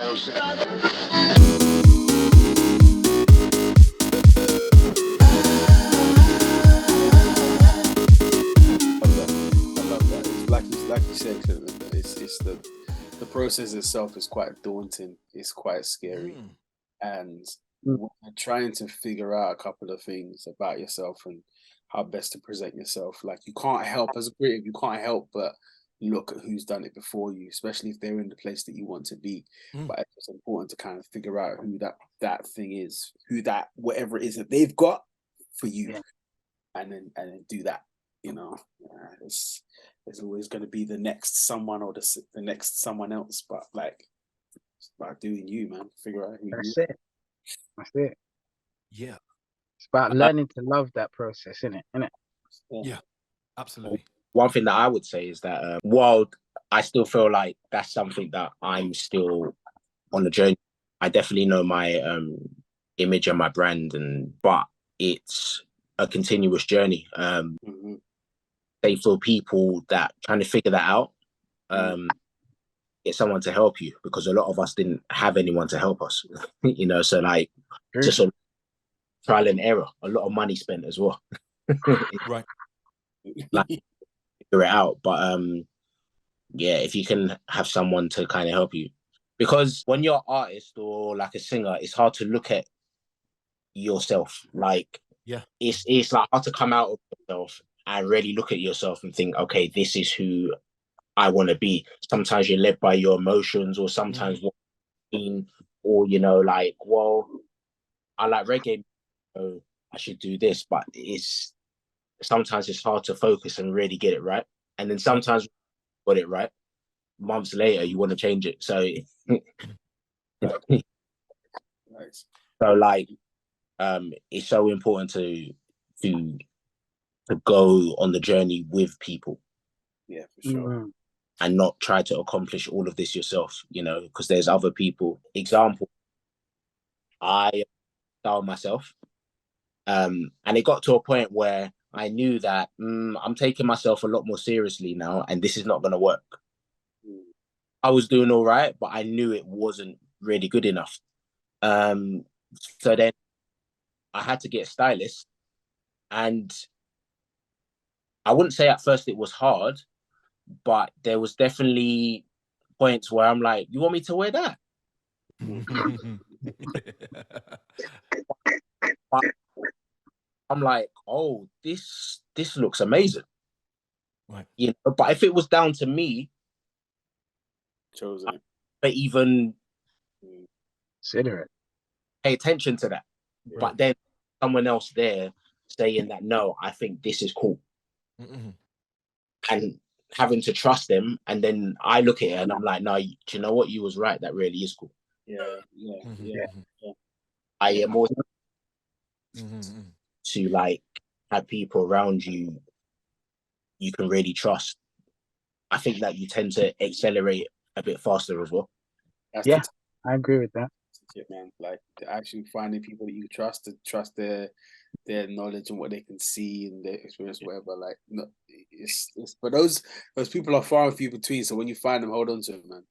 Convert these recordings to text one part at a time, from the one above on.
Like you said, it's the process itself is quite daunting. It's quite scary, and when you're trying to figure out a couple of things about yourself and how best to present yourself, like you can't help as a creative, you can't help but look at who's done it before you, especially if they're in the place that you want to be. But it's important to kind of figure out who that thing is, who that whatever it is that they've got for you, and then do that. You know, there's always going to be the next someone or the next someone else, but like it's about doing you, man. Figure out who That's you it. That's it. Yeah. It's about learning to love that process, isn't it? Yeah, absolutely. One thing that I would say is that while I still feel like that's something that I'm still on the journey, I definitely know my image and my brand, but it's a continuous journey. Say for people that trying to figure that out, get someone to help you, because a lot of us didn't have anyone to help us, you know. So like, just a trial and error, a lot of money spent as well. Right. Like, figure it out. But yeah, if you can have someone to kind of help you, because when you're an artist or like a singer, it's hard to look at yourself. Like, it's like hard to come out of yourself and really look at yourself and think, okay, this is who I want to be. Sometimes you're led by your emotions, or sometimes or you know, like, well, I like reggae, so I should do this. But sometimes it's hard to focus and really get it right. And then sometimes got it right, months later you want to change it. So nice. So like it's so important to go on the journey with people. Yeah, for sure. And not try to accomplish all of this yourself, you know, because there's other people. Example, I styled myself, and it got to a point where I knew that I'm taking myself a lot more seriously now, and this is not going to work. I was doing all right, but I knew it wasn't really good enough. So then I had to get a stylist, and I wouldn't say at first it was hard, but there was definitely points where I'm like, you want me to wear that? I'm like, oh, this looks amazing. Right. You know, but if it was down to me, chosen, but even consider it, pay attention to that. Right. But then someone else there saying that, no, I think this is cool. And having to trust them, and then I look at it and I'm like, no, do you know what? You was right. That really is cool. Yeah. I am also to like have people around you can really trust. I think that you tend to accelerate a bit faster as well. I agree with that. That's it, man. Like actually finding people that you trust, to trust their knowledge and what they can see and their experience, whatever. Like, no, it's but those people are far and few between. So when you find them, hold on to them, man.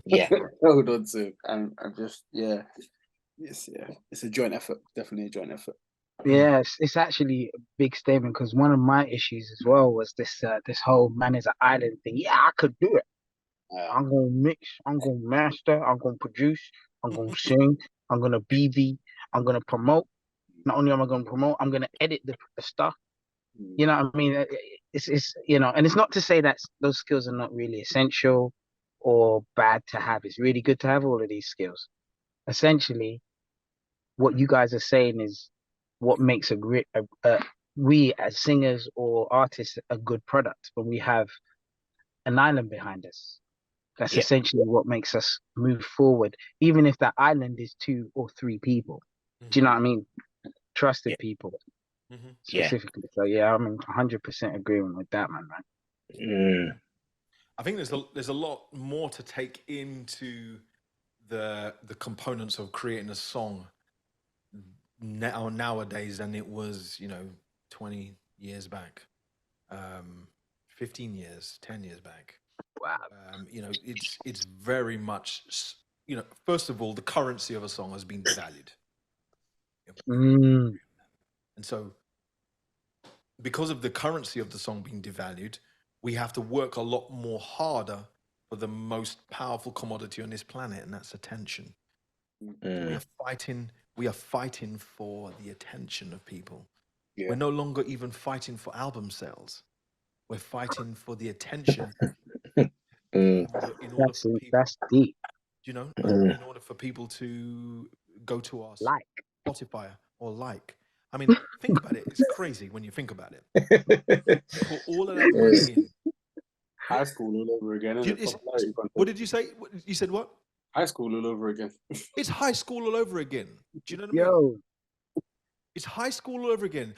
Yeah, hold on to them. And just it's a joint effort. Definitely a joint effort. Yeah, it's actually a big statement, because one of my issues as well was this whole man is an island thing. Yeah, I could do it. I'm gonna mix, I'm gonna master, I'm gonna produce, I'm gonna sing, I'm gonna BV, I'm gonna promote. Not only am I gonna promote, I'm gonna edit the stuff. You know what I mean? It's you know, and it's not to say that those skills are not really essential or bad to have. It's really good to have all of these skills. Essentially, what you guys are saying is what makes we as singers or artists a good product, when we have an island behind us. That's essentially what makes us move forward, even if that island is 2 or 3 people. Do you know what I mean? Trusted people, specifically. So yeah, I'm 100% agreeing with that, man. I think there's a lot more to take into the components of creating a song nowadays than it was, 20 years back, 15 years, 10 years back. Wow. It's very much you know, first of all, the currency of a song has been devalued. Mm. And so because of the currency of the song being devalued, we have to work a lot more harder for the most powerful commodity on this planet, and that's attention. We are fighting for the attention of people. Yeah. We're no longer even fighting for album sales. We're fighting for the attention in order for people. That's deep. You know, in order for people to go to our Like. Spotify or like. I mean, think about it. It's crazy when you think about it. Put all of that money in. High school all over again. What did you say? You said what? High school all over again. It's high school all over again. Do you know what I mean? Yo. It's high school all over again.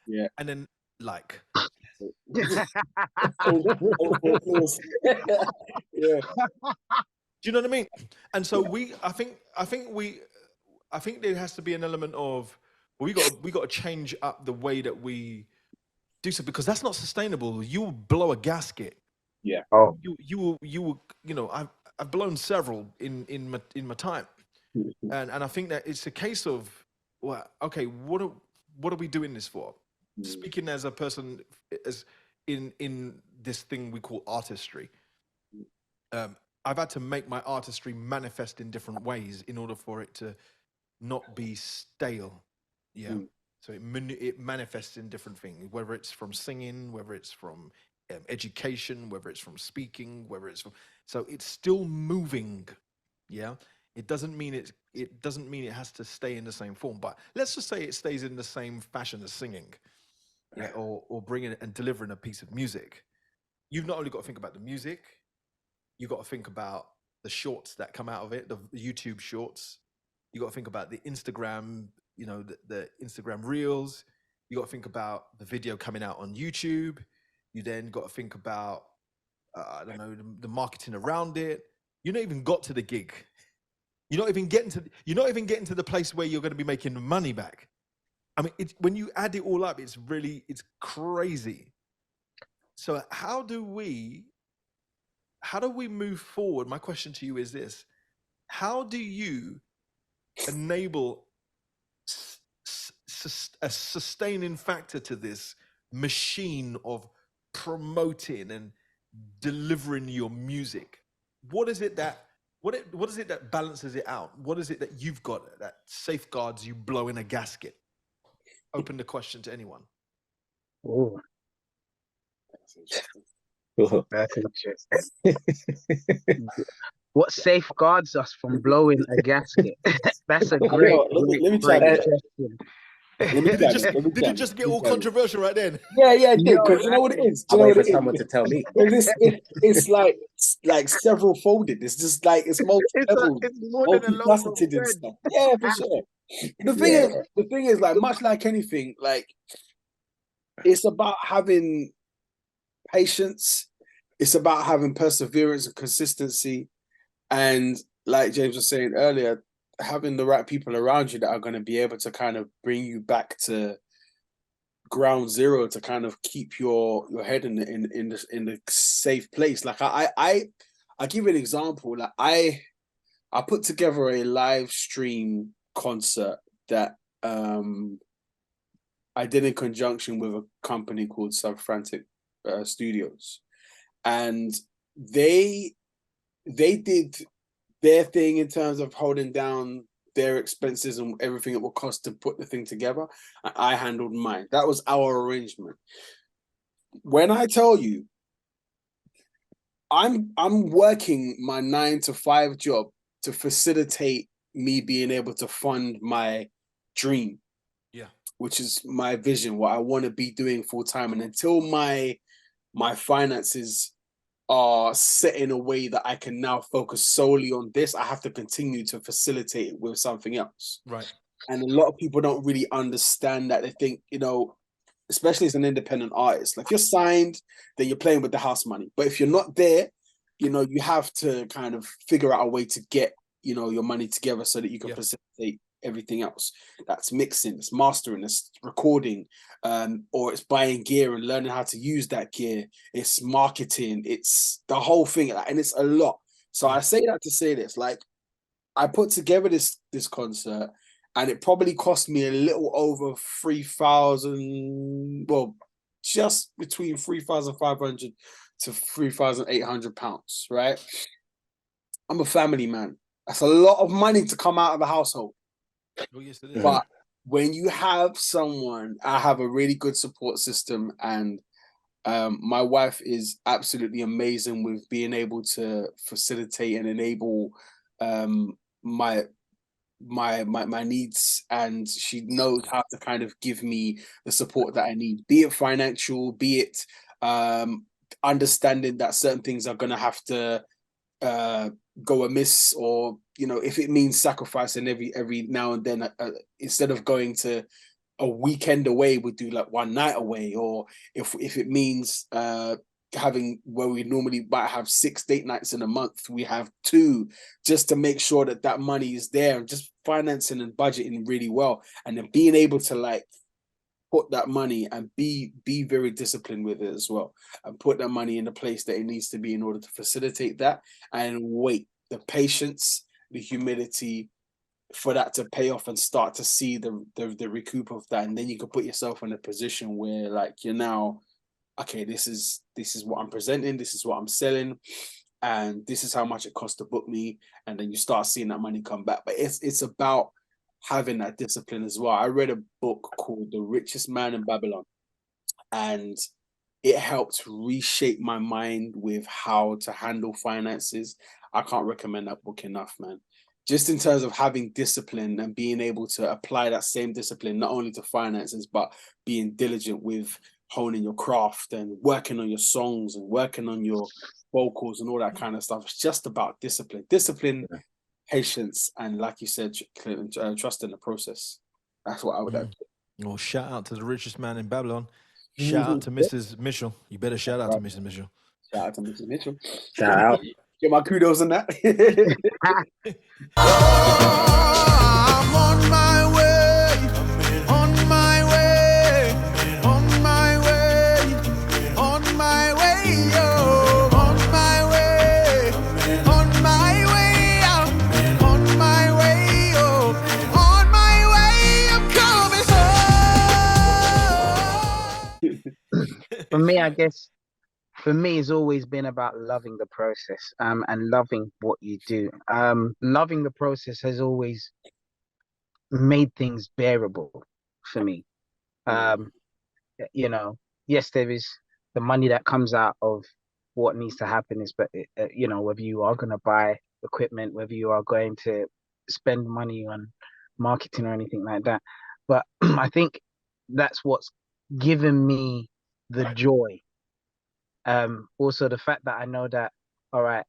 Yeah. And then like. Yeah. Do you know what I mean? And so I think there has to be an element of we got to change up the way that we do so, because that's not sustainable. You will blow a gasket. Yeah. Oh. You will. I've blown several in my time, and I think that it's a case of, well, okay, what are we doing this for? Speaking as a person as in this thing we call artistry, I've had to make my artistry manifest in different ways in order for it to not be stale. Yeah. So it manifests in different things, whether it's from singing, whether it's from education, whether it's from speaking, whether it's from, so it's still moving. Yeah. It doesn't mean it has to stay in the same form, but let's just say it stays in the same fashion as singing. Yeah, or bringing and delivering a piece of music. You've not only got to think about the music, you've got to think about the shorts that come out of it, the YouTube shorts. You got to think about the Instagram, the Instagram reels. You got to think about the video coming out on YouTube. You then got to think about, the marketing around it. You're not even got to the gig. You're not even getting to the place where you're going to be making the money back. I mean, when you add it all up, it's crazy. So how do we move forward? My question to you is this: how do you enable a sustaining factor to this machine of promoting and delivering your music? What is it that balances it out? What is it that you've got that safeguards you blowing a gasket? Open the question to anyone. Oh, that's interesting. What safeguards us from blowing a gasket? That's a great. Let me try that. Did it just get all controversial right then? Yeah, it did. Because you know what it is? I'm waiting for someone to tell me. It's like several folded. It's just like it's multiple, it's more than a multifaceted and stuff. Yeah, for sure. The thing is, like, much like anything, like, it's about having patience. It's about having perseverance and consistency. And like James was saying earlier, having the right people around you that are going to be able to kind of bring you back to ground zero, to kind of keep your head in the safe place. Like I give you an example. Like I put together a live stream concert that I did in conjunction with a company called Subfrantic Studios, and they did their thing in terms of holding down their expenses and everything it will cost to put the thing together. I handled mine. That was our arrangement. When I tell you, I'm working my 9-to-5 job to facilitate me being able to fund my dream, which is my vision, what I want to be doing full time. And until my finances are set in a way that I can now focus solely on this, I have to continue to facilitate it with something else. Right. And a lot of people don't really understand that. They think, especially as an independent artist, like, if you're signed, then you're playing with the house money. But if you're not there, you have to kind of figure out a way to get, your money together so that you can facilitate everything else. That's mixing, it's mastering, it's recording, or it's buying gear and learning how to use that gear. It's marketing, it's the whole thing, and it's a lot. So I say that to say this, like, I put together this concert, and it probably cost me a little over 3,000, well, just between 3,500 to £3,800, right? I'm a family man. That's a lot of money to come out of a household. Oh, yes, it is. But when you have someone, I have a really good support system, and my wife is absolutely amazing with being able to facilitate and enable my needs, and she knows how to kind of give me the support that I need, be it financial, be it understanding that certain things are gonna have to go amiss, or if it means sacrificing every now and then, instead of going to a weekend away, we'll do like one night away, or if it means having, where we normally might have 6 date nights in a month, we have 2, just to make sure that that money is there, and just financing and budgeting really well, and then being able to like put that money and be very disciplined with it as well, and put that money in the place that it needs to be in order to facilitate that, and wait, the patience, the humility for that to pay off and start to see the recoup of that. And then you can put yourself in a position where like you're now, okay, this is what I'm presenting, this is what I'm selling, and this is how much it costs to book me. And then you start seeing that money come back. But it's about having that discipline as well. I read a book called The Richest Man in Babylon, and it helped reshape my mind with how to handle finances. I can't recommend that book enough, man. Just in terms of having discipline and being able to apply that same discipline, not only to finances, but being diligent with honing your craft and working on your songs and working on your vocals and all that kind of stuff. It's just about discipline, patience, and like you said, trust in the process. That's what I would add. Well, shout out to The Richest Man in Babylon. Shout out to Mrs. Mitchell. You better shout out to Mrs. Mitchell. Shout out to Mrs. Mitchell. Shout out. Get my kudos on that. I'm on my way, on my way, on my way, on my way, yo, on my way, on my way, on my way, yo, on my way, I'm coming home. For me, I guess, for me, it's always been about loving the process, and loving what you do. Loving the process has always made things bearable for me. Yes, there is the money that comes out of what needs to happen is, but whether you are going to buy equipment, whether you are going to spend money on marketing or anything like that. But I think that's what's given me the joy. Also the fact that I know that, all right,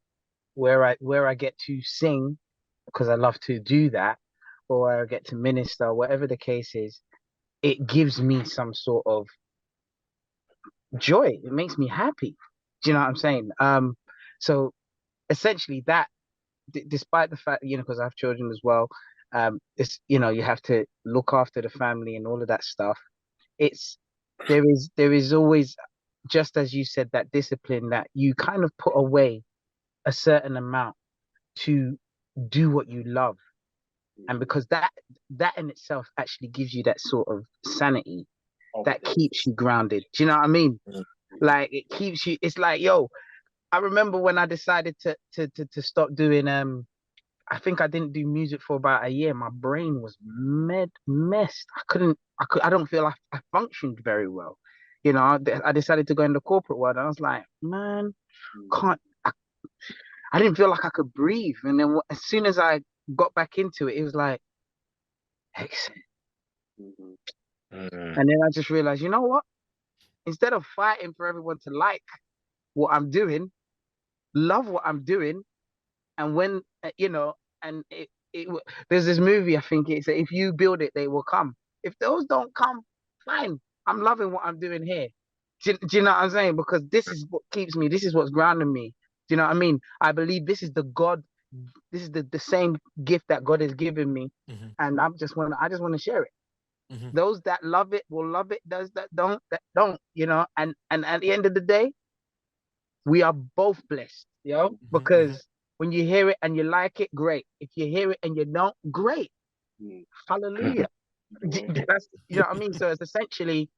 where I get to sing, because I love to do that, or where I get to minister, whatever the case is, it gives me some sort of joy. It makes me happy. Do you know what I'm saying? So essentially that, despite the fact, because I have children as well, it's, you have to look after the family and all of that stuff. There is always, just as you said, that discipline that you kind of put away a certain amount to do what you love. And because that in itself actually gives you that sort of sanity that keeps you grounded. Do you know what I mean? Like, it keeps you, it's like, yo, I remember when I decided to stop doing, I think I didn't do music for about a year. My brain was messed. I don't feel like I functioned very well. I decided to go in the corporate world, and I was like, man, I didn't feel like I could breathe. And then as soon as I got back into it, it was like, excellent. And then I just realized, you know what? Instead of fighting for everyone to like what I'm doing, love what I'm doing. And when, and there's this movie, I think it's, if you build it, they will come. If those don't come, fine. I'm loving what I'm doing here. Do you know what I'm saying? Because this is what keeps me. This is what's grounding me. Do you know what I mean? I believe this is the God this is the same gift that God has given me, and I just want to share it. Those that love it will love it. Those that don't, you know. And at the end of the day, we are both blessed, because when you hear it and you like it, great. If you hear it and you don't, great. Hallelujah. That's, you know what I mean? So it's essentially,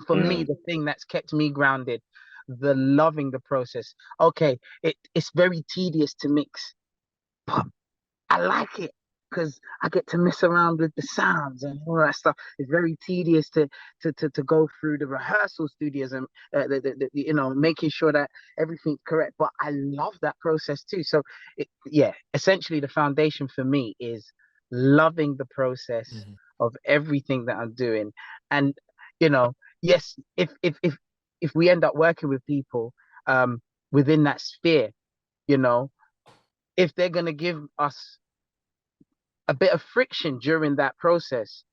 for me, the thing that's kept me grounded, the loving the process. Okay, it's very tedious to mix, but I like it because I get to mess around with the sounds and all that stuff. It's very tedious to go through the rehearsal studios and you know, making sure that everything's correct. But I love that process too. So essentially the foundation for me is loving the process of everything that I'm doing. And you know, yes, if we end up working with people within that sphere, you know, if they're going to give us a bit of friction during that process,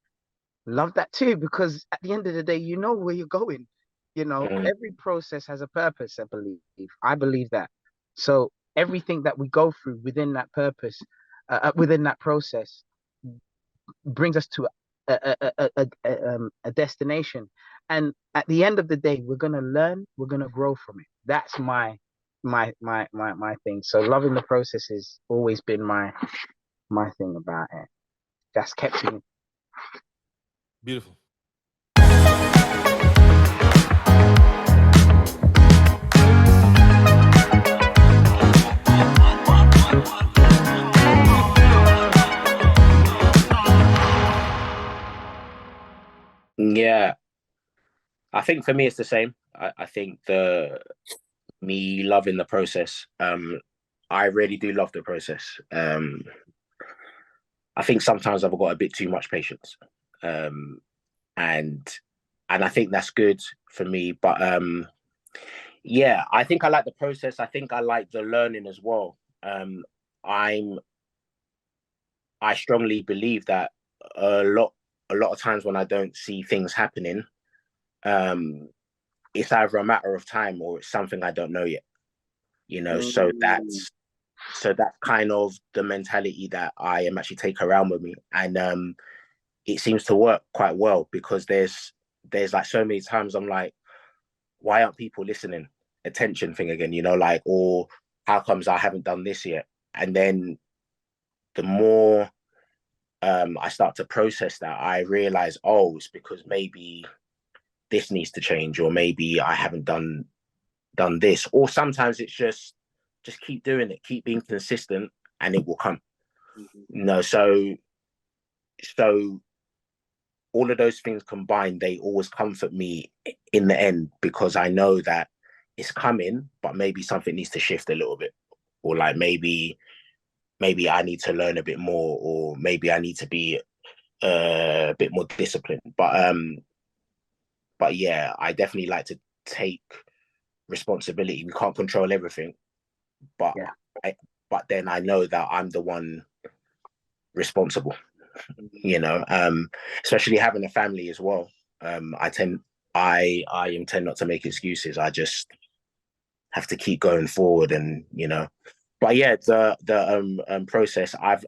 love that too, because at the end of the day, you know where you're going. You know, every process has a purpose, I believe that. So everything that we go through within that purpose, within that process, brings us to a destination. And at the end of the day, we're going to learn, we're going to grow from it. That's my thing. So loving the process has always been my thing about it. That's kept me. Beautiful. Yeah, I think for me it's the same. I think me loving the process. I really do love the process. I think sometimes I've got a bit too much patience, and I think that's good for me. But yeah, I think I like the process. I think I like the learning as well. I strongly believe that a lot of times when I don't see things happening, it's either a matter of time or it's something I don't know yet. You know, so that's kind of the mentality that I am actually take around with me, and it seems to work quite well, because there's like so many times I'm like, why aren't people listening? Attention thing again, you know, like, or how comes I haven't done this yet? And then the more I start to process that, I realize, oh, it's because maybe this needs to change, or maybe I haven't done this, or sometimes it's just keep doing it, keep being consistent, and it will come. You know, so all of those things combined, they always comfort me in the end, because I know that it's coming, but maybe something needs to shift a little bit, or like maybe I need to learn a bit more, or maybe I need to be a bit more disciplined. But yeah, I definitely like to take responsibility. We can't control everything, but but then I know that I'm the one responsible. You know, especially having a family as well. I intend not to make excuses. I just have to keep going forward, and you know. But yeah, the process. I've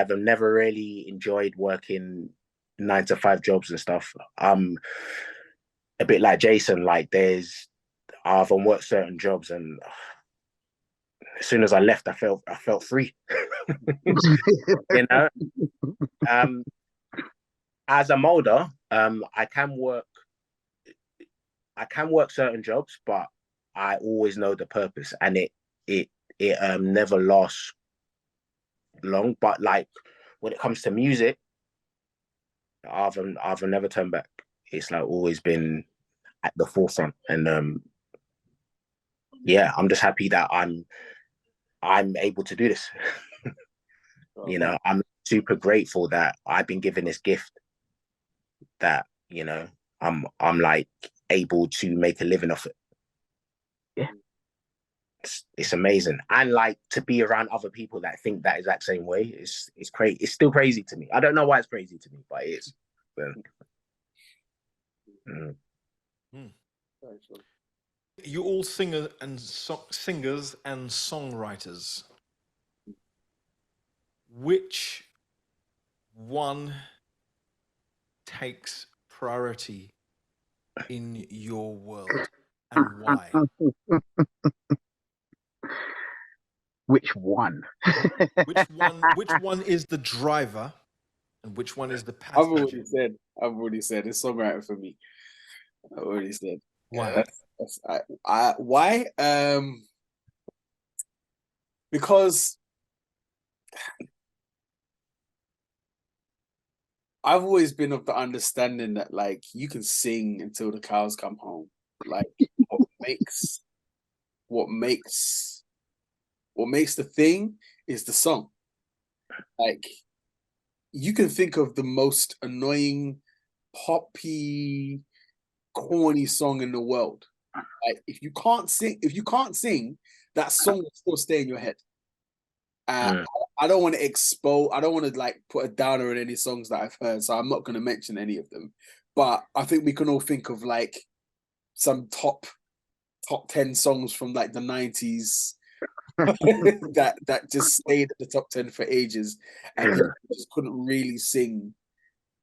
never really enjoyed working 9-to-5 jobs and stuff. A bit like Jason. Like I've worked certain jobs, and as soon as I left, I felt free. You know. As a molder, I can work certain jobs, but I always know the purpose, and it never lasts long. But like when it comes to music, I've never turned back. It's like always been at the forefront, and yeah, I'm just happy that I'm able to do this. You know, I'm super grateful that I've been given this gift, that, you know, I'm like able to make a living off it. Yeah. It's amazing. And like to be around other people that think that exact same way, it's crazy. It's still crazy to me. I don't know why it's crazy to me, but it is. You all singers and songwriters. which one takes priority in your world and why? Which one? Which one is the driver and which one is the passenger? I've already said it's songwriter for me. I've already said. Why? Why? Because I've always been of the understanding that like you can sing until the cows come home. Like what makes the thing is the song. Like you can think of the most annoying, poppy, corny song in the world. Like if you can't sing, that song will still stay in your head. I don't want to I don't want to like put a downer in any songs that I've heard, so I'm not going to mention any of them. But I think we can all think of like some top 10 songs from like the 90s that just stayed at the top 10 for ages and just couldn't really sing,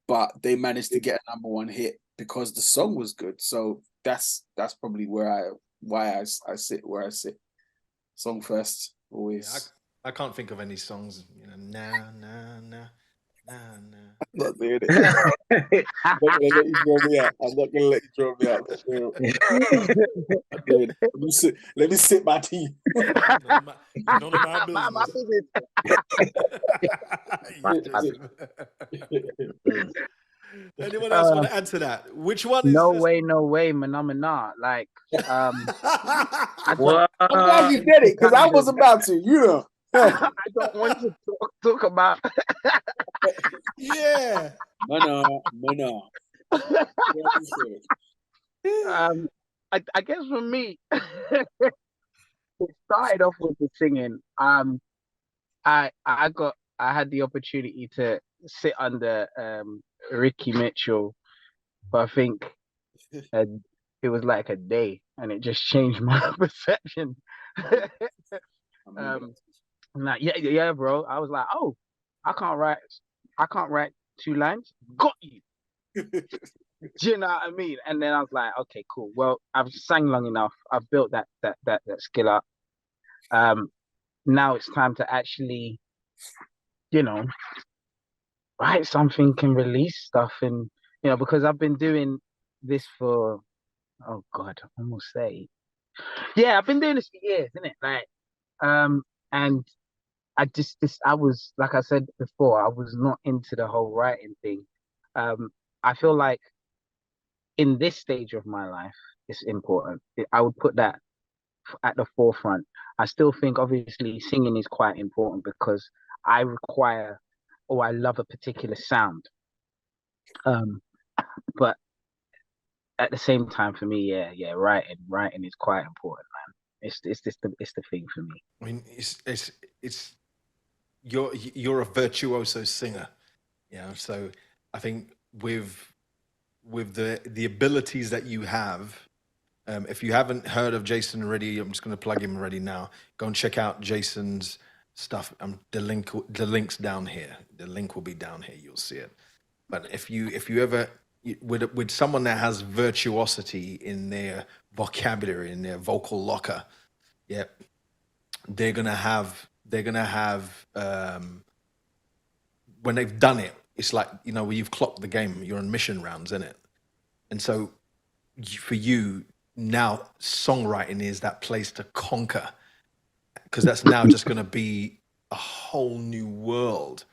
but they managed to get a #1 hit because the song was good. So that's probably why I sit where I sit. Song first, always. Yeah, I can't think of any songs, you know, nah. I'm not doing it. I'm not gonna let you draw me out. Let me sit my teeth. None of my business. Anyone else want to add to that? Which one is no way, Manamana. Like I'm glad you did it because I was about to, you know. I don't want to talk about. Yeah. No. I guess for me, it started off with the singing. I had the opportunity to sit under Ricky Mitchell, but I think it was like a day, and it just changed my perception. Yeah, bro. I was like, oh, I can't write 2 lines. Got you. Do you know what I mean? And then I was like, okay, cool. Well, I've sang long enough. I've built that skill up. Now it's time to actually, you know, write something and release stuff, and you know, because I've been doing this for, oh God, I almost say, yeah, I've been doing this for years, isn't it? Like, and I was, like I said before, I was not into the whole writing thing. I feel like in this stage of my life, it's important. I would put that at the forefront. I still think obviously singing is quite important because I require, or I love a particular sound. But at the same time, for me, yeah, writing is quite important, man. It's the thing for me. I mean, it's you're a virtuoso singer, yeah. So I think with the abilities that you have, if you haven't heard of Jason already, I'm just going to plug him already now. Go and check out Jason's stuff. The link's down here. The link will be down here. You'll see it. But if you ever with someone that has virtuosity in their vocabulary, in their vocal locker, yeah, they're gonna have when they've done it, it's like, you know, when you've clocked the game, you're on mission rounds, isn't it? And so for you now, songwriting is that place to conquer, because that's now just going to be a whole new world.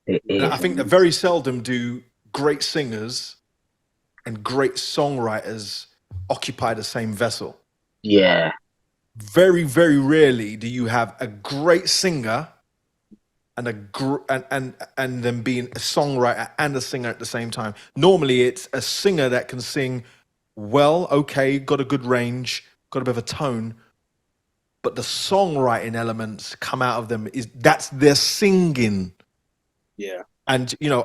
And I think that very seldom do great singers and great songwriters occupy the same vessel. Yeah. Very, very rarely do you have a great singer and and then being a songwriter and a singer at the same time. Normally, it's a singer that can sing well, okay, got a good range, got a bit of a tone, but the songwriting elements come out of them that's their singing. Yeah. And you know,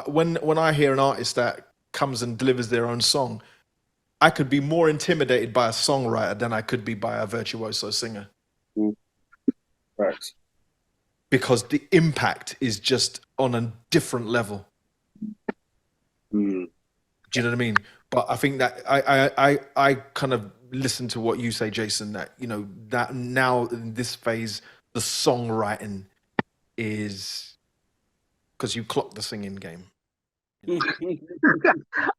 when I hear an artist that comes and delivers their own song, I could be more intimidated by a songwriter than I could be by a virtuoso singer. Right. because the impact is just on a different level. Mm. Do you know what I mean? But I think that I kind of listen to what you say, Jason, that, you know, that now in this phase, the songwriting is, because you clock the singing game. You know?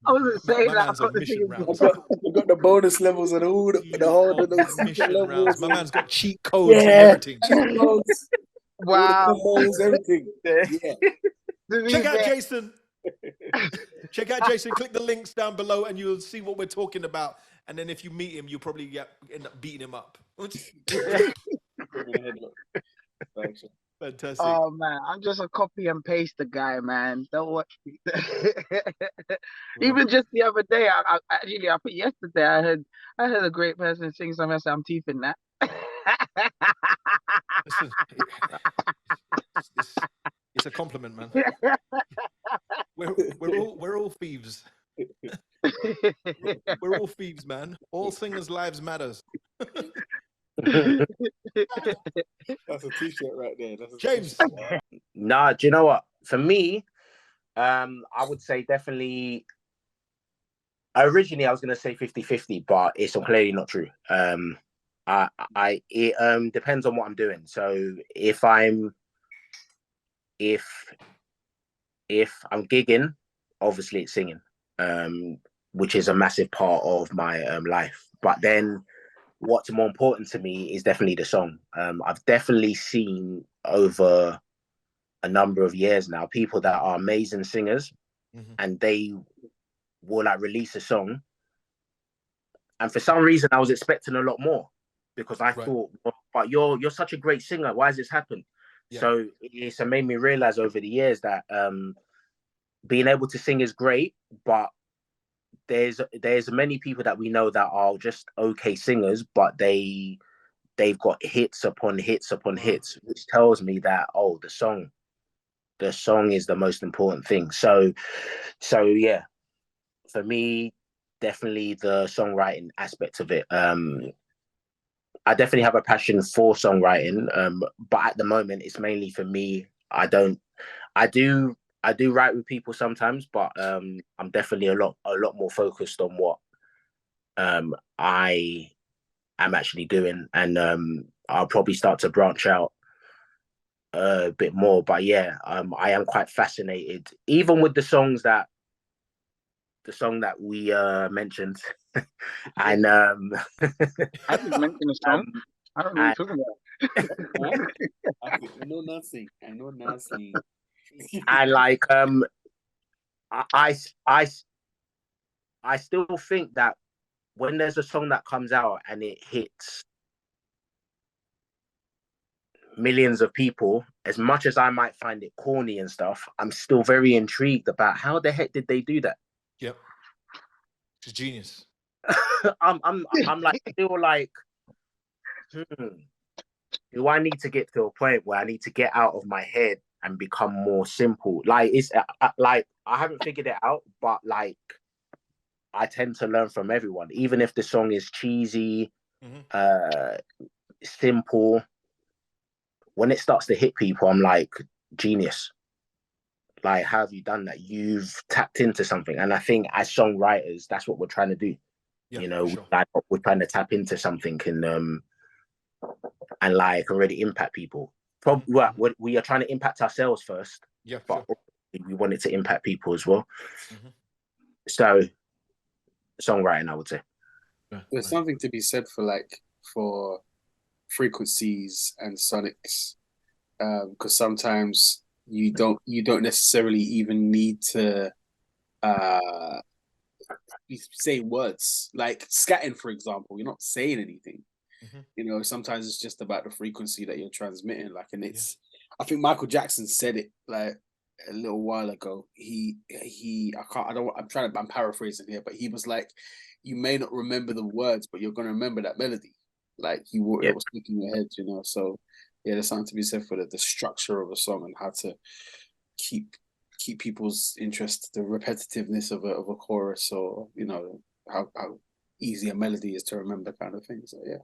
I wasn't saying My that. man's I've got on the mission thing. rounds. I've got the bonus levels and all the whole of those Mission rounds. levels. My man's got cheat codes and Yeah, everything. cheat codes, Wow. all the combos, everything. Yeah. Check out Jason. Check out Jason. Click the links down below and you'll see what we're talking about. And then if you meet him, you'll probably end up beating him up. Fantastic. Oh man, I'm just a copy and paste the guy, man. Don't watch me. Even just the other day, I think yesterday I heard a great person sing something. I said, I'm teething that. Listen, it's a compliment, man. We're all thieves. We're all thieves, man. All singers' lives matters. That's a t-shirt right there. That's a James. Nah, do you know what? For me, I would say definitely. Originally, I was gonna say 50-50, but it's clearly not true. It depends on what I'm doing. So if I'm gigging, obviously it's singing, which is a massive part of my life. But then what's more important to me is definitely the song. I've definitely seen over a number of years now people that are amazing singers, and they will like release a song, and for some reason I was expecting a lot more, because I thought, well, but you're such a great singer, why has this happened? So it's made me realize over the years that being able to sing is great, but there's many people that we know that are just okay singers, but they've got hits upon hits upon hits, which tells me that, oh, the song is the most important thing. So yeah, for me, definitely the songwriting aspect of it. I definitely have a passion for songwriting, but at the moment it's mainly for me. I do write with people sometimes, but I'm definitely a lot more focused on what I am actually doing, and I'll probably start to branch out a bit more. But yeah, I am quite fascinated, even with the song that we mentioned, and I didn't mention a song. I don't know what you're talking about. I know nothing. And like I still think that when there's a song that comes out and it hits millions of people, as much as I might find it corny and stuff, I'm still very intrigued about how the heck did they do that. Yep, it's genius. I'm like still like, do I need to get to a point where I need to get out of my head and become more simple? Like, it's like I haven't figured it out, but like I tend to learn from everyone, even if the song is cheesy, simple. When it starts to hit people, I'm like, genius. Like, how have you done that? You've tapped into something. And I think as songwriters, that's what we're trying to do. Yeah, you know, sure. Like, we're trying to tap into something and like already impact people. Probably we are trying to impact ourselves first. Yeah, but sure. We want it to impact people as well. So songwriting, I would say. There's something to be said for frequencies and sonics, because sometimes you don't necessarily even need to say words. Like scatting, for example, you're not saying anything. You know, sometimes it's just about the frequency that you're transmitting. Like, and it's, I think Michael Jackson said it like a little while ago. I'm paraphrasing here, but he was like, you may not remember the words, but you're going to remember that melody. Like it was stuck in your head, you know. So yeah, there's something to be said for the structure of a song and how to keep people's interest, the repetitiveness of a chorus, or you know how easy a melody is to remember, kind of thing. So yeah.